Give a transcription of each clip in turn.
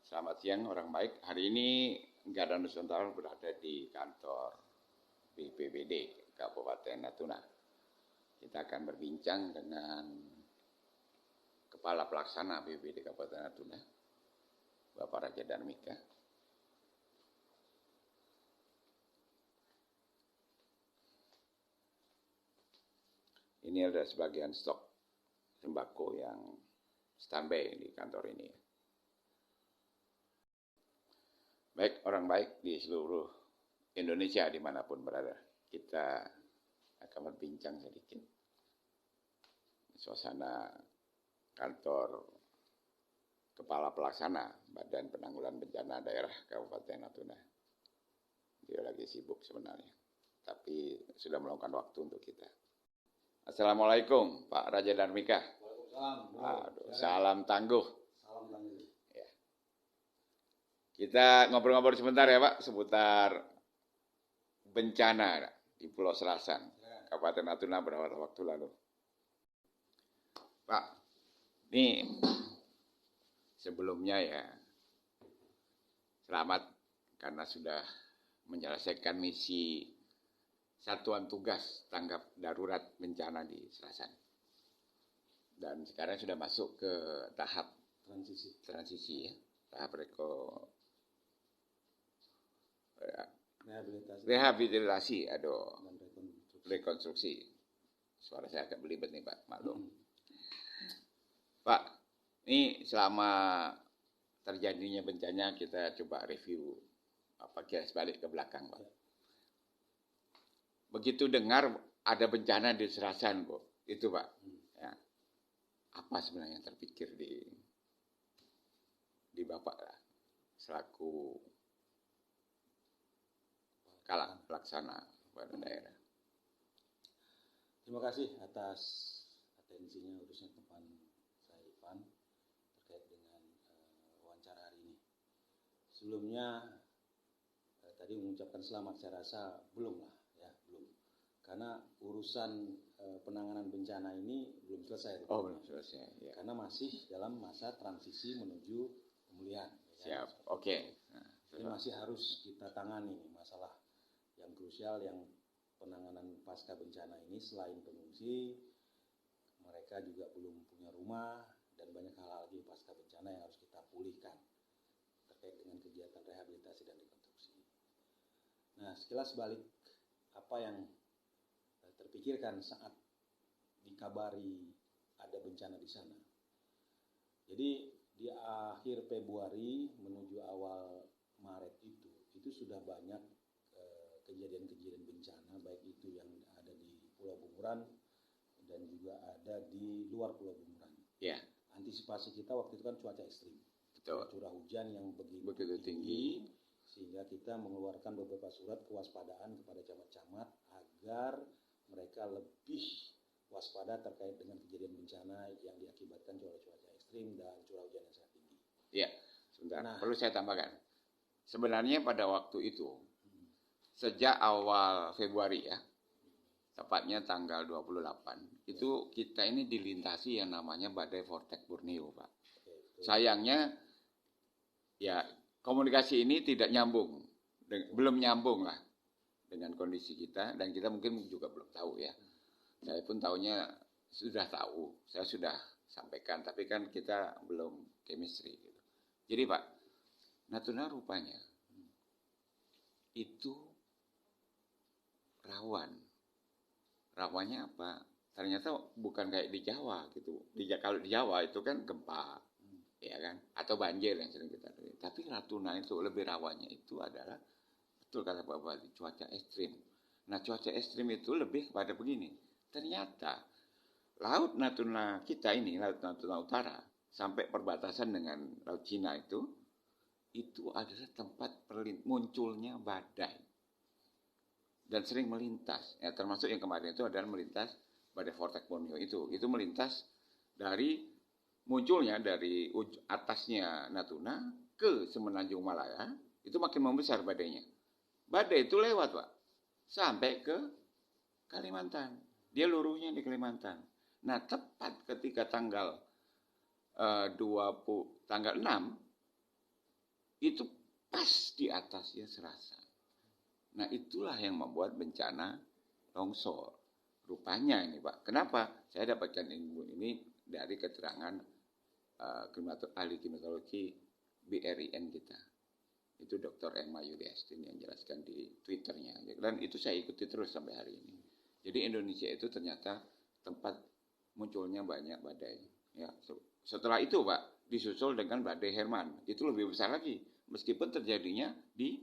Selamat siang orang baik. Hari ini Garda Nusantara berada di kantor BPBD Kabupaten Natuna. Kita akan berbincang dengan Kepala Pelaksana BPBD Kabupaten Natuna, Bapak Raja Darmika. Ini adalah sebagian stok sembako yang standby di kantor ini. Baik orang baik di seluruh Indonesia dimanapun berada, kita akan berbincang sedikit suasana kantor Kepala Pelaksana Badan Penanggulangan Bencana Daerah Kabupaten Natuna. Dia lagi sibuk sebenarnya, tapi sudah meluangkan waktu untuk kita. Assalamualaikum Pak Raja Darmika. Waalaikumsalam. Salam tangguh. Salam tangguh. Ya. Kita ngobrol-ngobrol sebentar ya Pak, seputar bencana di Pulau Serasan, Kabupaten Natuna beberapa waktu lalu. Pak, ini sebelumnya ya, selamat karena sudah menyelesaikan misi Satuan Tugas Tanggap Darurat Bencana di Serasan. Dan sekarang sudah masuk ke tahap transisi ya, tahap rehabilitasi, rekonstruksi. Suara saya agak belibet nih Pak, maklum. Pak, ini selama terjadinya bencana kita coba review kilas balik ke belakang Pak. Begitu dengar ada bencana di Serasan, Bu, itu Pak, ya, apa sebenarnya yang terpikir di Bapak lah, selaku Kepala Pelaksana Badan Daerah? Terima kasih atas atensinya khususnya teman saya Ivan terkait dengan wawancara hari ini. Sebelumnya tadi mengucapkan selamat, saya rasa belum. Karena urusan penanganan bencana ini belum selesai. Oh, belum selesai. Ya. Karena masih dalam masa transisi menuju pemulihan. Siap, ya. Oke. Nah, jadi masih harus kita tangani masalah yang krusial, yang penanganan pasca bencana ini. Selain pengungsi, mereka juga belum punya rumah dan banyak hal lagi pasca bencana yang harus kita pulihkan terkait dengan kegiatan rehabilitasi dan rekonstruksi. Nah, sekilas balik apa yang terpikirkan saat dikabari ada bencana di sana. Jadi di akhir Februari menuju awal Maret itu sudah banyak kejadian-kejadian bencana, baik itu yang ada di Pulau Bunguran dan juga ada di luar Pulau Bunguran. Ya. Antisipasi kita waktu itu kan cuaca ekstrim. Betul. Curah hujan yang begitu tinggi sehingga kita mengeluarkan beberapa surat kewaspadaan kepada camat-camat agar mereka lebih waspada terkait dengan kejadian bencana yang diakibatkan oleh cuaca ekstrim dan curah hujan yang sangat tinggi. Iya, sebentar. Perlu saya tambahkan. Sebenarnya pada waktu itu, sejak awal Februari ya, tepatnya tanggal 28, itu kita ini dilintasi yang namanya badai vortex Borneo, Pak. Sayangnya, ya komunikasi ini tidak nyambung, belum nyambung lah dengan kondisi kita, dan kita mungkin juga belum tahu ya. Saya pun tahunya sudah tahu, saya sudah sampaikan, tapi kan kita belum chemistry gitu. Jadi Pak, Natuna rupanya itu rawan. Rawannya apa? Ternyata bukan kayak di Jawa gitu. Kalau di Jawa itu kan gempa, ya kan, atau banjir yang sering kita lihat. Tapi Natuna itu lebih rawannya itu adalah, betul kata Pak Bupati, cuaca ekstrim. Nah, cuaca ekstrim itu lebih kepada begini. Ternyata Laut Natuna kita ini, Laut Natuna Utara, sampai perbatasan dengan Laut Cina itu adalah tempat munculnya badai. Dan sering melintas. Ya, termasuk yang kemarin itu adalah melintas badai vortex Borneo itu. Itu melintas munculnya dari atasnya Natuna ke Semenanjung Malaya, itu makin membesar badainya. Badai itu lewat Pak, sampai ke Kalimantan. Dia luruhnya di Kalimantan. Nah, tepat ketika tanggal 6 itu pas di atasnya Serasan. Nah itulah yang membuat bencana longsor. Rupanya ini Pak, kenapa? Saya dapatkan ilmu ini dari keterangan ahli klimatologi BRIN kita. Itu Dr. Emma Yuliastin yang jelaskan di Twitternya. Dan itu saya ikuti terus sampai hari ini. Jadi Indonesia itu ternyata tempat munculnya banyak badai. Ya, setelah itu Pak, disusul dengan badai Herman. Itu lebih besar lagi. Meskipun terjadinya di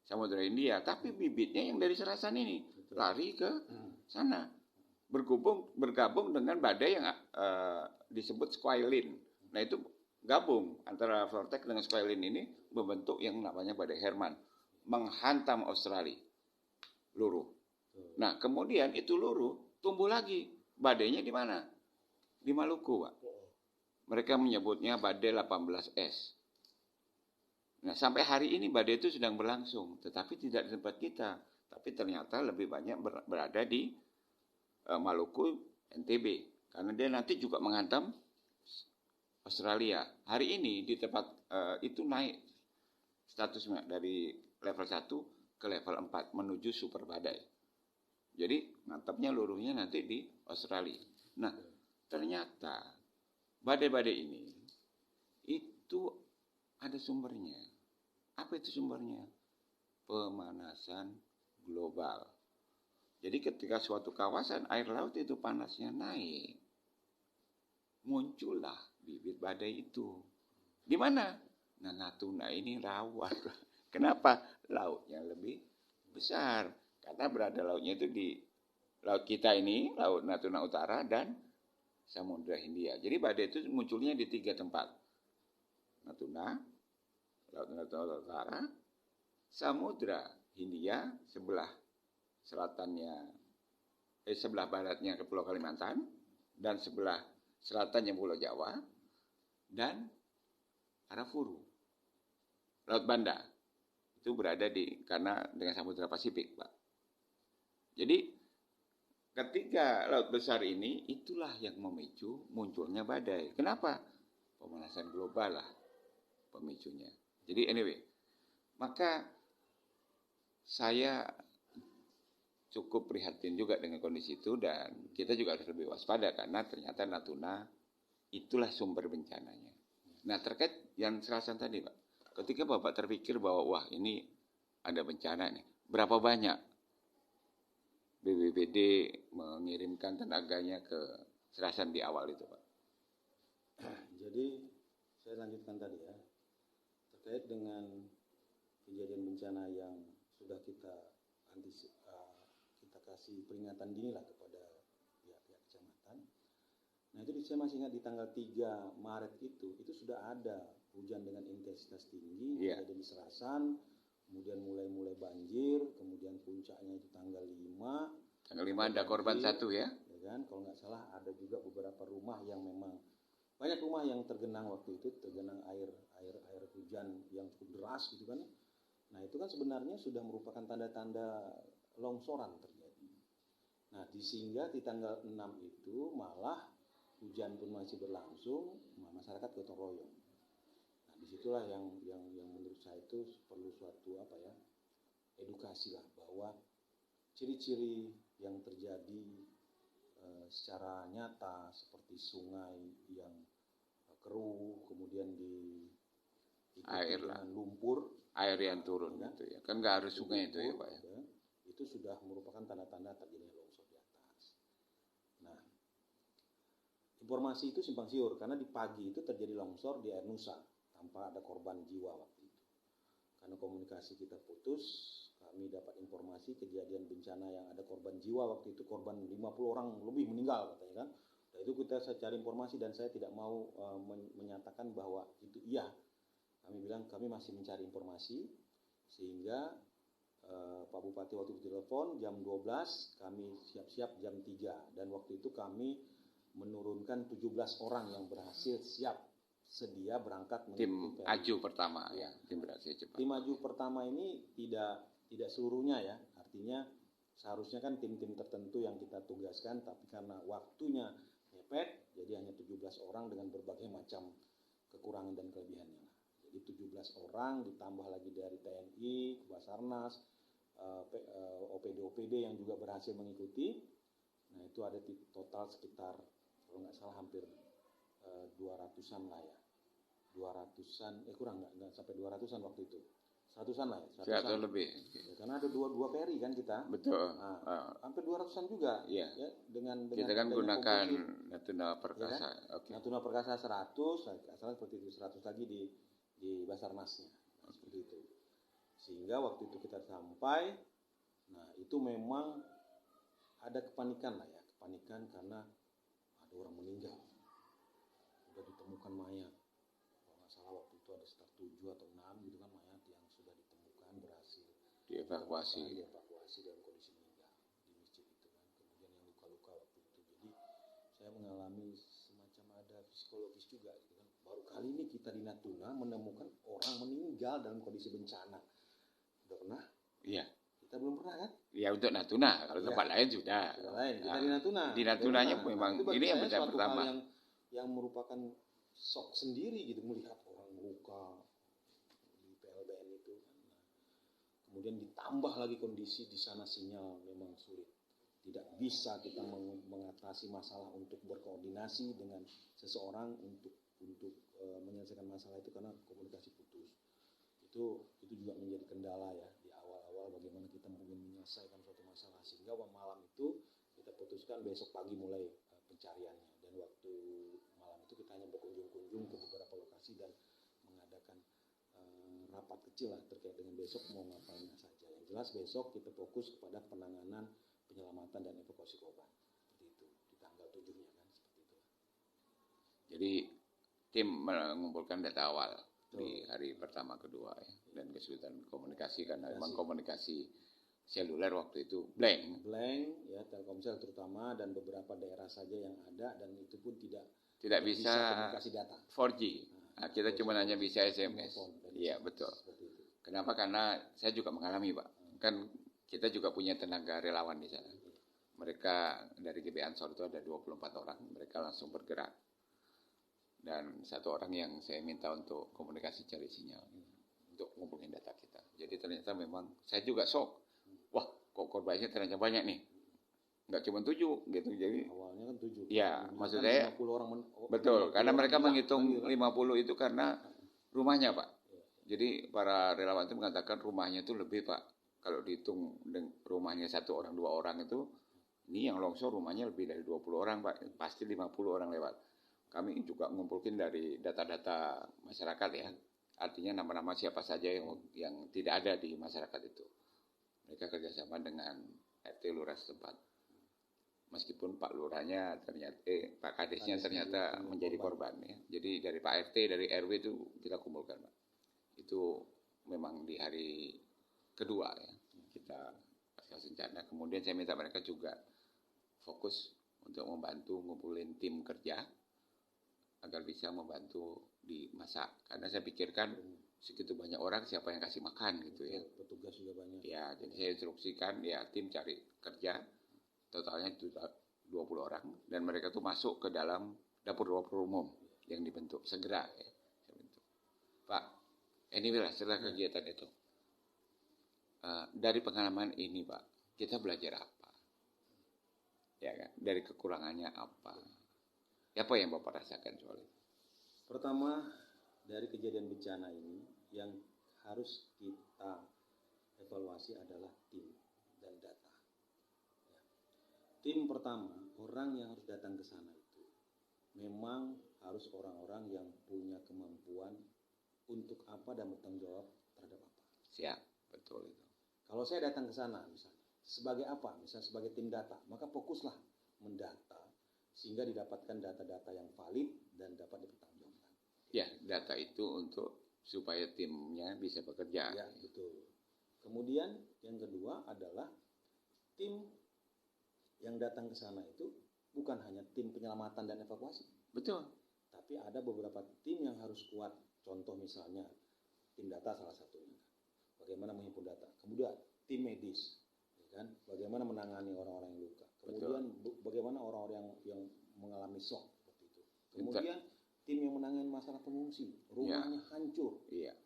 Samudra India. Tapi bibitnya yang dari Serasan ini. Lari ke sana. Bergabung dengan badai yang disebut Squalene. Nah itu gabung antara vortex dengan Squalene ini membentuk yang namanya badai Herman. Menghantam Australia. Luruh. Nah kemudian itu luruh, tumbuh lagi. Badainya di mana? Di Maluku Pak. Mereka menyebutnya badai 18S. Nah sampai hari ini badai itu sedang berlangsung. Tetapi tidak di tempat kita. Tapi ternyata lebih banyak berada di Maluku, NTB. Karena dia nanti juga menghantam Australia. Hari ini di tempat itu naik statusnya dari level 1 ke level 4 menuju super badai. Jadi mantapnya luruhnya nanti di Australia. Nah ternyata badai-badai ini itu ada sumbernya. Apa itu sumbernya? Pemanasan global. Jadi ketika suatu kawasan air laut itu panasnya naik, muncullah bibit badai itu. Di mana? Nah Natuna ini rawan. Kenapa? Lautnya lebih besar. Karena berada lautnya itu di laut kita ini, Laut Natuna Utara dan Samudra Hindia. Jadi badai itu munculnya di 3 tempat. Natuna, Laut Natuna Utara, Samudra Hindia sebelah sebelah baratnya ke Pulau Kalimantan dan sebelah selatannya Pulau Jawa dan Arafuru, Laut Banda itu berada karena dengan Samudra Pasifik Pak. Jadi ketiga laut besar ini itulah yang memicu munculnya badai. Kenapa? Pemanasan global lah pemicunya. Jadi anyway, maka saya cukup prihatin juga dengan kondisi itu dan kita juga harus lebih waspada karena ternyata Natuna itulah sumber bencananya. Nah terkait yang Serasan tadi Pak, ketika Bapak terpikir bahwa wah ini ada bencana nih, berapa banyak BPBD mengirimkan tenaganya ke Serasan di awal itu Pak? Jadi saya lanjutkan tadi ya, terkait dengan kejadian bencana yang sudah kita kasih peringatan dini lah kepada pihak-pihak kecamatan. Nah itu saya masih ingat di tanggal 3 Maret itu sudah ada hujan dengan intensitas tinggi, ada di Serasan, kemudian mulai banjir, kemudian puncaknya itu tanggal 5. Tanggal 5 ada korban banjir, 1 ya? Ya kan, kalau nggak salah ada juga beberapa rumah yang memang banyak rumah yang tergenang waktu itu, tergenang air hujan yang cukup deras gitu kan. Nah itu kan sebenarnya sudah merupakan tanda-tanda longsoran terjadi. Nah sehingga di tanggal 6 itu malah hujan pun masih berlangsung, masyarakat gotong royong. Nah disitulah yang menurut saya itu perlu suatu edukasi lah, bahwa ciri-ciri yang terjadi secara nyata seperti sungai yang keruh, kemudian air lah, lumpur, air yang turun kan? Gitu ya. Kan nggak harus sungai itu ya Pak ya. Itu sudah merupakan tanda-tanda terjadinya longsor di atas. Nah, informasi itu simpang siur karena di pagi itu terjadi longsor di Air Nusa tanpa ada korban jiwa waktu itu. Karena komunikasi kita putus, kami dapat informasi kejadian bencana yang ada korban jiwa waktu itu, korban 50 orang lebih meninggal katanya kan. Nah, itu saya cari informasi dan saya tidak mau menyatakan bahwa itu iya. Kami bilang kami masih mencari informasi sehingga Pak Bupati waktu itu telepon jam 12, kami siap-siap jam 3 dan waktu itu kami menurunkan 17 orang yang berhasil siap sedia berangkat tim aju pertama ya, tim beraksi cepat. Tim aju pertama ini tidak seluruhnya ya, artinya seharusnya kan tim-tim tertentu yang kita tugaskan, tapi karena waktunya mepet jadi hanya 17 orang dengan berbagai macam kekurangan dan kelebihannya. Jadi 17 orang ditambah lagi dari TNI, Basarnas, OPD yang juga berhasil mengikuti. Nah itu ada total sekitar kalau nggak salah hampir 200-an lah ya. 200-an, kurang nggak sampai 200-an waktu itu. 100-an lah ya. 100 lebih. Ya, karena ada dua peri kan kita. Betul. Nah, hampir 200-an juga. Iya. Ya, dengan Kita kan gunakan Natuna Ya Perkasa. kan? Oke. Natuna Perkasa 100, salah seperti itu 100 lagi di Basarnasnya. Seperti itu. Sehingga waktu itu kita sampai, nah itu memang ada kepanikan lah ya, kepanikan karena ada orang meninggal. Sudah ditemukan mayat. Kalau nggak salah waktu itu ada sekitar 7 atau 6 gitu kan mayat yang sudah ditemukan berhasil Dievakuasi dalam kondisi meninggal di masjid itu kan. Kemudian yang luka-luka waktu itu. Jadi saya mengalami semacam ada psikologis juga gitu kan. Baru kali ini kita di Natuna menemukan orang meninggal dalam kondisi bencana. Udah pernah? Iya. Kita belum pernah kan? Ya untuk Natuna, kalau tempat lain sudah. Tempat lain. Kita di Natuna. Di Natunanya memang itu bagi ini yang saya suatu pertama. hal yang merupakan shock sendiri gitu melihat orang luka di PLBN itu. Nah, kemudian ditambah lagi kondisi di sana sinyal memang sulit. Tidak bisa kita mengatasi masalah untuk berkoordinasi dengan seseorang untuk menyelesaikan masalah itu karena komunikasi putus. Itu juga menjadi kendala ya di awal-awal bagaimana kita mungkin menyelesaikan suatu masalah, sehingga malam itu kita putuskan besok pagi mulai pencariannya, dan waktu malam itu kita hanya berkunjung-kunjung ke beberapa lokasi dan mengadakan rapat kecil lah terkait dengan besok mau ngapain saja. Yang jelas besok kita fokus kepada penanganan penyelamatan dan evakuasi korban. Seperti itu di tanggal 7-nya kan, seperti itu. Jadi tim mengumpulkan data awal di hari pertama kedua ya, dan kesulitan komunikasi karena memang komunikasi seluler waktu itu blank ya, Telkomsel terutama dan beberapa daerah saja yang ada, dan itu pun tidak bisa komunikasi data 4G. Nah, kita cuma hanya bisa SMS. Iya betul. Kenapa? Karena saya juga mengalami Pak. Kan kita juga punya tenaga relawan di sana. Mereka dari GB Ansor itu ada 24 orang. Mereka langsung bergerak. Dan satu orang yang saya minta untuk komunikasi cari sinyal untuk ngumpulin data kita. Jadi ternyata memang saya juga shock. Wah, kok korbannya ternyata banyak nih. Nggak cuma 7 gitu. Jadi awalnya kan 7. Ya, maksud kan saya 50 orang betul, karena mereka hilang, menghitung kan, 50 itu karena rumahnya, Pak. Jadi para relawan itu mengatakan rumahnya itu lebih, Pak. Kalau dihitung rumahnya 1 orang, 2 orang itu, ini yang longsor rumahnya lebih dari 20 orang, Pak. Pasti 50 orang lewat. Kami juga ngumpulin dari data-data masyarakat ya. Artinya nama-nama siapa saja yang tidak ada di masyarakat itu. Mereka kerjasama dengan RT Lurah setempat. Meskipun Pak Lurahnya ternyata, Pak Kadesnya ternyata menjadi korban ya. Jadi dari Pak RT, dari RW itu kita kumpulkan, Pak. Itu memang di hari kedua ya. Kita pasca bencana. Kemudian saya minta mereka juga fokus untuk membantu ngumpulin tim kerja agar bisa membantu dimasak. Karena saya pikirkan segitu banyak orang siapa yang kasih makan gitu ya. Petugas juga banyak. Ya, jadi saya instruksikan ya tim cari kerja. Totalnya 20 orang dan mereka tuh masuk ke dalam dapur umum yang dibentuk segera ya. Pak, anyway lah setelah kegiatan itu. Dari pengalaman ini Pak, kita belajar apa? Ya kan? Dari kekurangannya apa? Apa yang Bapak rasakan soal itu? Pertama, dari kejadian bencana ini yang harus kita evaluasi adalah tim dan data. Ya. Tim pertama, orang yang harus datang ke sana itu memang harus orang-orang yang punya kemampuan untuk apa dan bertanggung jawab terhadap apa. Siap, betul itu. Kalau saya datang ke sana misalnya, sebagai apa? Misalnya sebagai tim data, maka fokuslah mendata sehingga didapatkan data-data yang valid dan dapat dipertanggungjawabkan. Ya, data itu untuk supaya timnya bisa bekerja. Ya, betul. Kemudian yang kedua adalah tim yang datang ke sana itu bukan hanya tim penyelamatan dan evakuasi. Betul. Tapi ada beberapa tim yang harus kuat. Contoh misalnya tim data salah satunya. Bagaimana menghimpun data. Kemudian tim medis, ya kan? Bagaimana menangani orang-orang yang luka. Kemudian bagaimana orang-orang yang mengalami shock seperti itu. Kemudian tim yang menangani masalah pengungsi, rumahnya hancur, Iya.